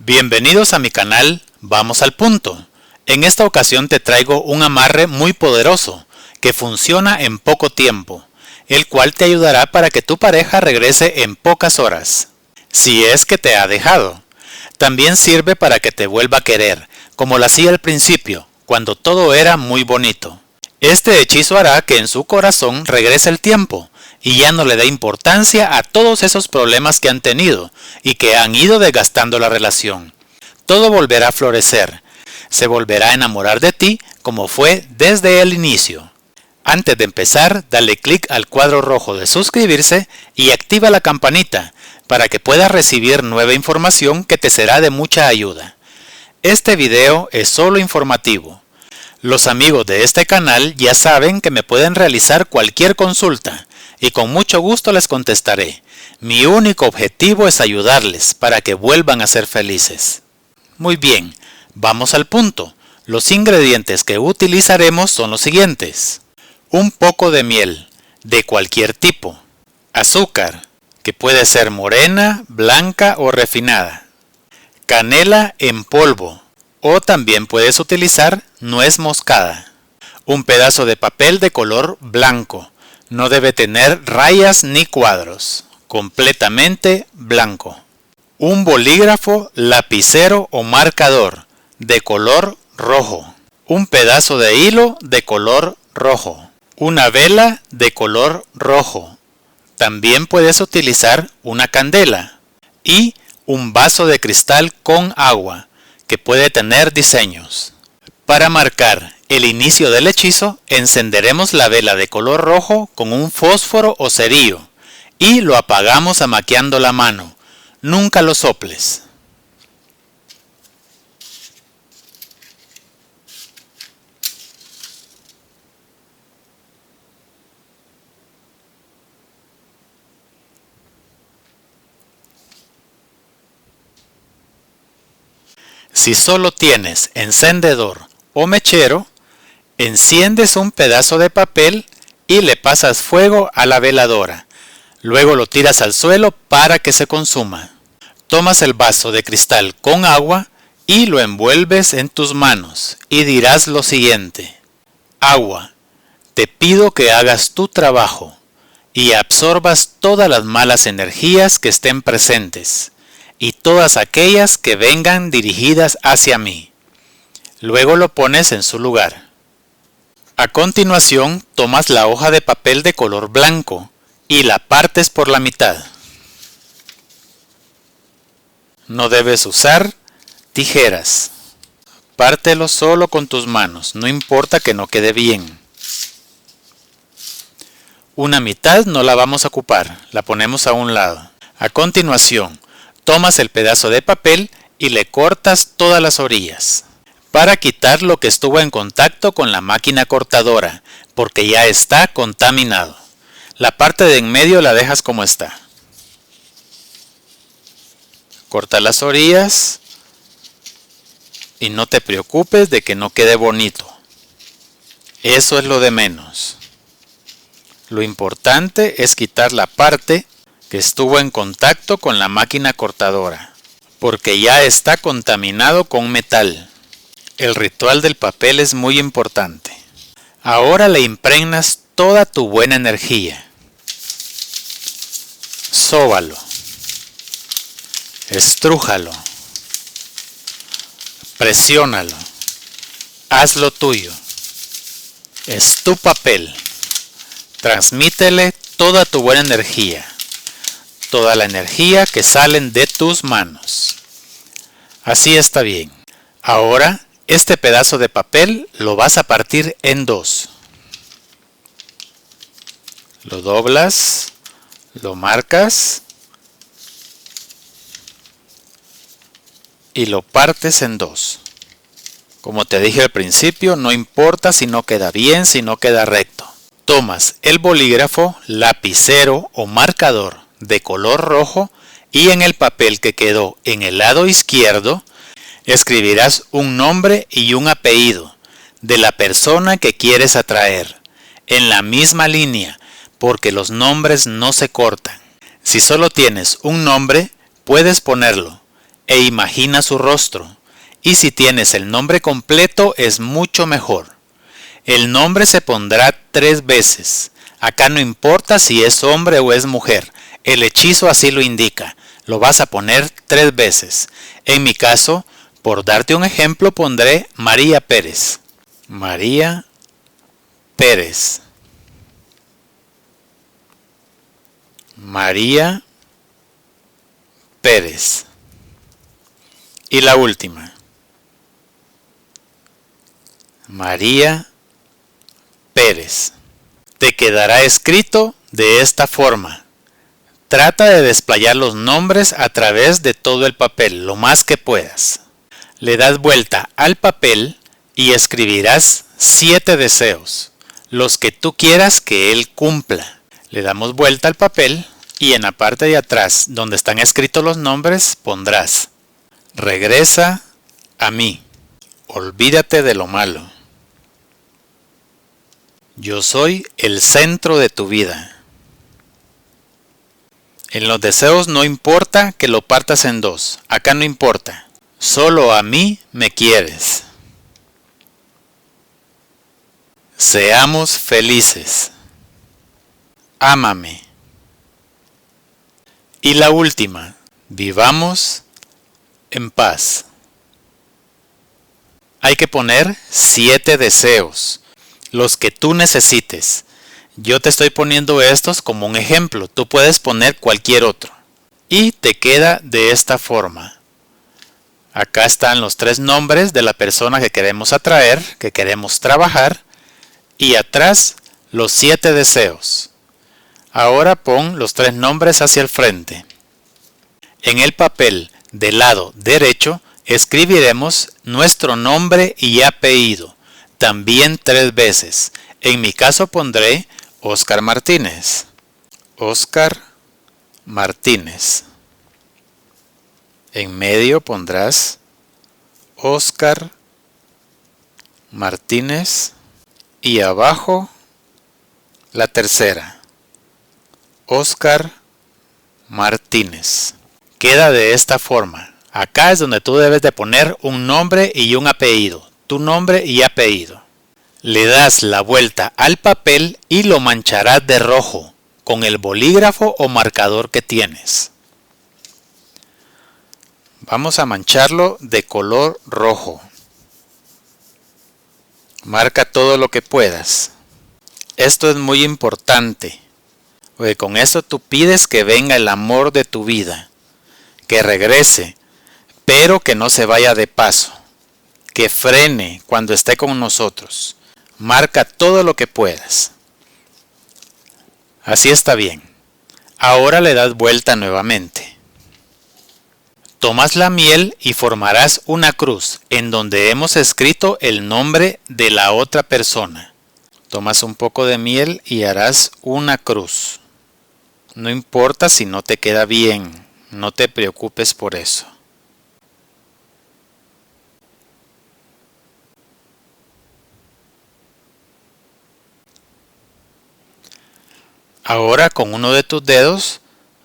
Bienvenidos a mi canal, vamos al punto. En esta ocasión te traigo un amarre muy poderoso, que funciona en poco tiempo, el cual te ayudará para que tu pareja regrese en pocas horas, si es que te ha dejado. También sirve para que te vuelva a querer, como lo hacía al principio, cuando todo era muy bonito. Este hechizo hará que en su corazón regrese el tiempo, y ya no le dé importancia a todos esos problemas que han tenido y que han ido desgastando la relación. Todo volverá a florecer, se volverá a enamorar de ti como fue desde el inicio. Antes de empezar, dale clic al cuadro rojo de suscribirse y activa la campanita para que puedas recibir nueva información que te será de mucha ayuda. Este video es solo informativo. Los amigos de este canal ya saben que me pueden realizar cualquier consulta y con mucho gusto les contestaré. Mi único objetivo es ayudarles para que vuelvan a ser felices. Muy bien, vamos al punto. Los ingredientes que utilizaremos son los siguientes. Un poco de miel, de cualquier tipo. Azúcar, que puede ser morena, blanca o refinada. Canela en polvo, o también puedes utilizar nuez moscada. Un pedazo de papel de color blanco. No debe tener rayas ni cuadros, completamente blanco. Un bolígrafo, lapicero o marcador de color rojo. Un pedazo de hilo de color rojo. Una vela de color rojo. También puedes utilizar una candela. Y un vaso de cristal con agua, que puede tener diseños. Para marcar el inicio del hechizo, encenderemos la vela de color rojo con un fósforo o cerillo y lo apagamos amaqueando la mano. Nunca lo soples. Si solo tienes encendedor o mechero, enciendes un pedazo de papel y le pasas fuego a la veladora. Luego lo tiras al suelo para que se consuma. Tomas el vaso de cristal con agua y lo envuelves en tus manos y dirás lo siguiente. Agua, te pido que hagas tu trabajo y absorbas todas las malas energías que estén presentes y todas aquellas que vengan dirigidas hacia mí. Luego lo pones en su lugar. A continuación, tomas la hoja de papel de color blanco y la partes por la mitad. No debes usar tijeras. Pártelo solo con tus manos, no importa que no quede bien. Una mitad no la vamos a ocupar, la ponemos a un lado. A continuación, tomas el pedazo de papel y le cortas todas las orillas, para quitar lo que estuvo en contacto con la máquina cortadora, porque ya está contaminado. La parte de en medio la dejas como está. Corta las orillas y no te preocupes de que no quede bonito. Eso es lo de menos. Lo importante es quitar la parte que estuvo en contacto con la máquina cortadora, porque ya está contaminado con metal. El ritual del papel es muy importante. Ahora le impregnas toda tu buena energía. Sóbalo. Estrújalo. Presiónalo. Hazlo tuyo. Es tu papel. Transmítele toda tu buena energía. Toda la energía que salen de tus manos. Así está bien. Ahora, este pedazo de papel lo vas a partir en dos. Lo doblas, lo marcas y lo partes en dos. Como te dije al principio, no importa si no queda bien, si no queda recto. Tomas el bolígrafo, lapicero o marcador de color rojo y en el papel que quedó en el lado izquierdo escribirás un nombre y un apellido de la persona que quieres atraer, en la misma línea, porque los nombres no se cortan. Si solo tienes un nombre, puedes ponerlo e imagina su rostro. Y si tienes el nombre completo es mucho mejor. El nombre se pondrá 3 veces. Acá no importa si es hombre o es mujer. El hechizo así lo indica. Lo vas a poner 3 veces. En mi caso, por darte un ejemplo, pondré María Pérez. María Pérez. María Pérez. Y la última. María Pérez. Te quedará escrito de esta forma. Trata de desplayar los nombres a través de todo el papel, lo más que puedas. Le das vuelta al papel y escribirás 7 deseos, los que tú quieras que él cumpla. Le damos vuelta al papel y en la parte de atrás, donde están escritos los nombres, pondrás: regresa a mí, olvídate de lo malo. Yo soy el centro de tu vida. En los deseos no importa que lo partas en 2, acá no importa. Solo a mí me quieres. Seamos felices. Ámame. Y la última, vivamos en paz. Hay que poner 7 deseos, los que tú necesites. Yo te estoy poniendo estos como un ejemplo, tú puedes poner cualquier otro. Y te queda de esta forma. Acá están los 3 nombres de la persona que queremos atraer, que queremos trabajar, y atrás los 7 deseos. Ahora pon los 3 nombres hacia el frente. En el papel del lado derecho escribiremos nuestro nombre y apellido, también 3 veces. En mi caso pondré Oscar Martínez. Oscar Martínez. En medio pondrás Oscar Martínez y abajo la tercera, Oscar Martínez. Queda de esta forma. Acá es donde tú debes de poner un nombre y un apellido, tu nombre y apellido. Le das la vuelta al papel y lo mancharás de rojo con el bolígrafo o marcador que tienes. Vamos a mancharlo de color rojo. Marca todo lo que puedas. Esto es muy importante, porque con esto tú pides que venga el amor de tu vida, que regrese, pero que no se vaya de paso, que frene cuando esté con nosotros. Marca todo lo que puedas. Así está bien. Ahora le das vuelta nuevamente. Tomas la miel y formarás una cruz en donde hemos escrito el nombre de la otra persona. Tomas un poco de miel y harás una cruz. No importa si no te queda bien, no te preocupes por eso. Ahora con uno de tus dedos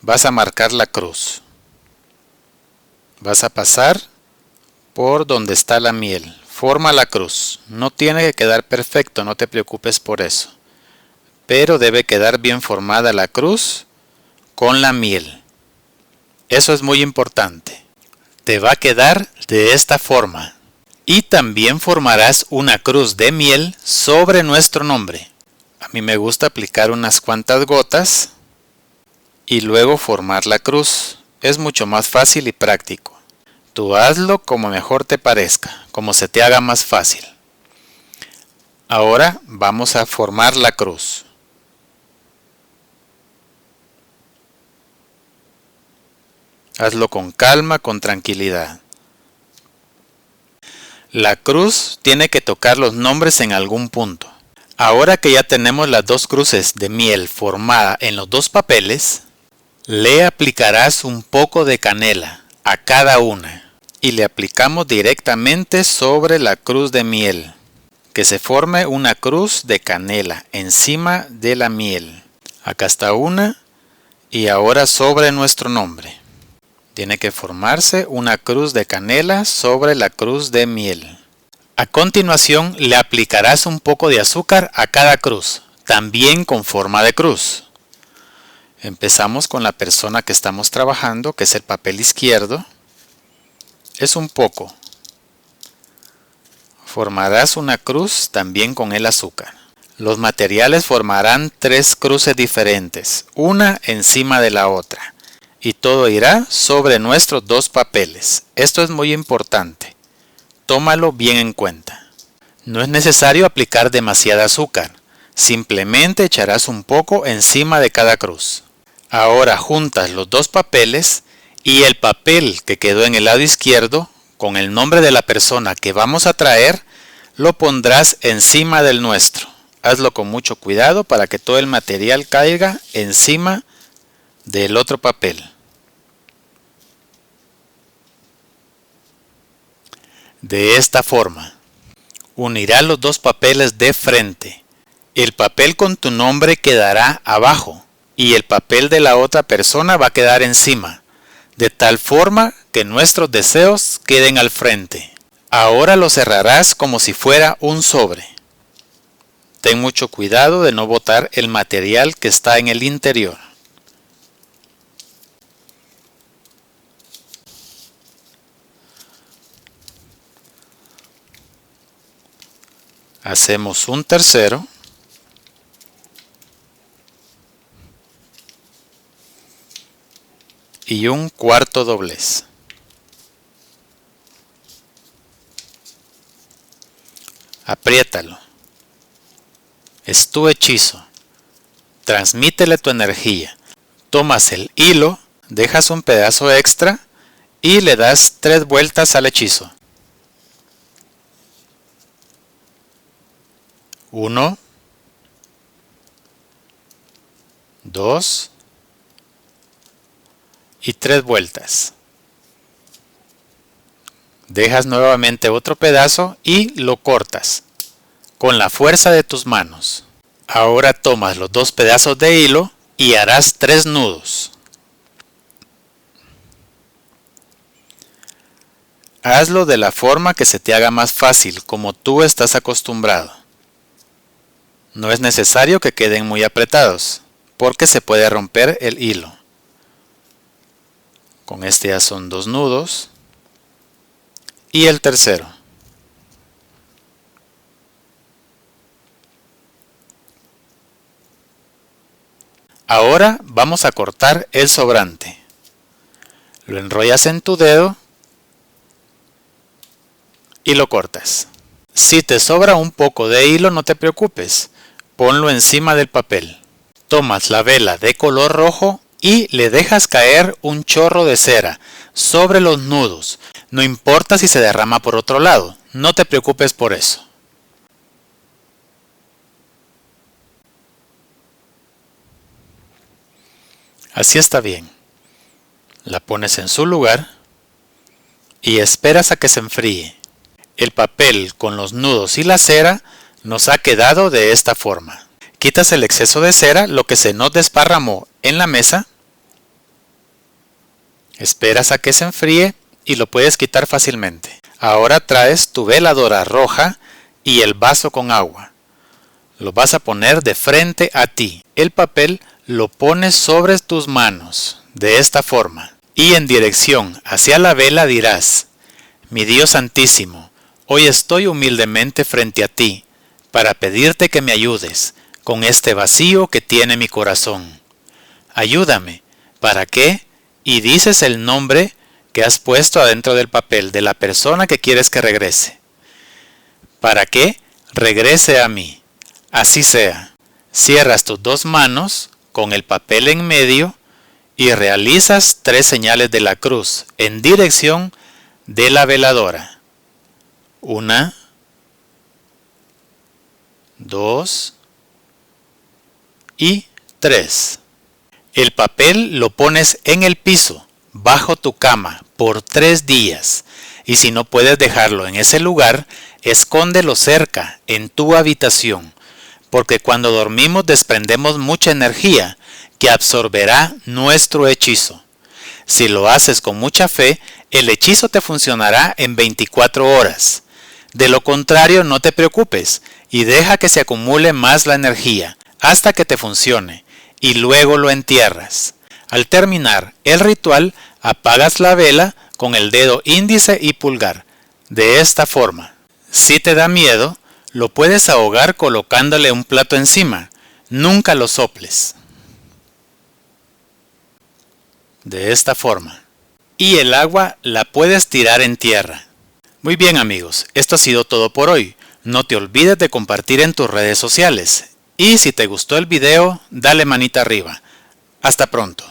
vas a marcar la cruz. Vas a pasar por donde está la miel. Forma la cruz. No tiene que quedar perfecto, no te preocupes por eso. Pero debe quedar bien formada la cruz con la miel. Eso es muy importante. Te va a quedar de esta forma. Y también formarás una cruz de miel sobre nuestro nombre. A mí me gusta aplicar unas cuantas gotas y luego formar la cruz. Es mucho más fácil y práctico. Tú hazlo como mejor te parezca, como se te haga más fácil. Ahora vamos a formar la cruz. Hazlo con calma, con tranquilidad. La cruz tiene que tocar los nombres en algún punto. Ahora que ya tenemos las 2 cruces de miel formada en los 2 papeles, le aplicarás un poco de canela a cada una y le aplicamos directamente sobre la cruz de miel. Que se forme una cruz de canela encima de la miel. Acá está una y ahora sobre nuestro nombre. Tiene que formarse una cruz de canela sobre la cruz de miel. A continuación le aplicarás un poco de azúcar a cada cruz, también con forma de cruz. Empezamos con la persona que estamos trabajando, que es el papel izquierdo. Es un poco. Formarás una cruz también con el azúcar. Los materiales formarán 3 cruces diferentes, una encima de la otra, y todo irá sobre nuestros 2 papeles. Esto es muy importante. Tómalo bien en cuenta. No es necesario aplicar demasiada azúcar, simplemente echarás un poco encima de cada cruz. Ahora juntas los 2 papeles y el papel que quedó en el lado izquierdo, con el nombre de la persona que vamos a traer, lo pondrás encima del nuestro. Hazlo con mucho cuidado para que todo el material caiga encima del otro papel. De esta forma, unirás los 2 papeles de frente. El papel con tu nombre quedará abajo y el papel de la otra persona va a quedar encima, de tal forma que nuestros deseos queden al frente. Ahora lo cerrarás como si fuera un sobre. Ten mucho cuidado de no botar el material que está en el interior. Hacemos un tercero. Y un cuarto doblez. Apriétalo. Es tu hechizo. Transmítele tu energía. Tomas el hilo, dejas un pedazo extra y le das 3 vueltas al hechizo. 1, 2 y 3 vueltas. Dejas nuevamente otro pedazo y lo cortas con la fuerza de tus manos. Ahora tomas los 2 pedazos de hilo y harás 3 nudos. Hazlo de la forma que se te haga más fácil, como tú estás acostumbrado. No es necesario que queden muy apretados, porque se puede romper el hilo. Con este ya son 2 nudos. Y el tercero. Ahora vamos a cortar el sobrante. Lo enrollas en tu dedo y lo cortas. Si te sobra un poco de hilo, no te preocupes, ponlo encima del papel. Tomas la vela de color rojo y le dejas caer un chorro de cera sobre los nudos. No importa si se derrama por otro lado, no te preocupes por eso. Así está bien. La pones en su lugar y esperas a que se enfríe. El papel con los nudos y la cera nos ha quedado de esta forma. Quitas el exceso de cera, lo que se nos desparramó en la mesa. Esperas a que se enfríe y lo puedes quitar fácilmente. Ahora traes tu veladora roja y el vaso con agua. Lo vas a poner de frente a ti. El papel lo pones sobre tus manos, de esta forma. Y en dirección hacia la vela dirás: mi Dios Santísimo, hoy estoy humildemente frente a ti, para pedirte que me ayudes con este vacío que tiene mi corazón. Ayúdame, ¿para qué? Y dices el nombre que has puesto adentro del papel de la persona que quieres que regrese. ¿Para qué? Regrese a mí. Así sea. Cierras tus 2 manos con el papel en medio y realizas 3 señales de la cruz en dirección de la veladora. 1, 2 y 3. El papel lo pones en el piso, bajo tu cama, por 3 días. Y si no puedes dejarlo en ese lugar, escóndelo cerca, en tu habitación. Porque cuando dormimos desprendemos mucha energía que absorberá nuestro hechizo. Si lo haces con mucha fe, el hechizo te funcionará en 24 horas. De lo contrario, no te preocupes y deja que se acumule más la energía hasta que te funcione y luego lo entierras. Al terminar el ritual, apagas la vela con el dedo índice y pulgar, de esta forma. Si te da miedo, lo puedes ahogar colocándole un plato encima. Nunca lo soples. De esta forma. Y el agua la puedes tirar en tierra. Muy bien amigos, esto ha sido todo por hoy. No te olvides de compartir en tus redes sociales. Y si te gustó el video, dale manita arriba. Hasta pronto.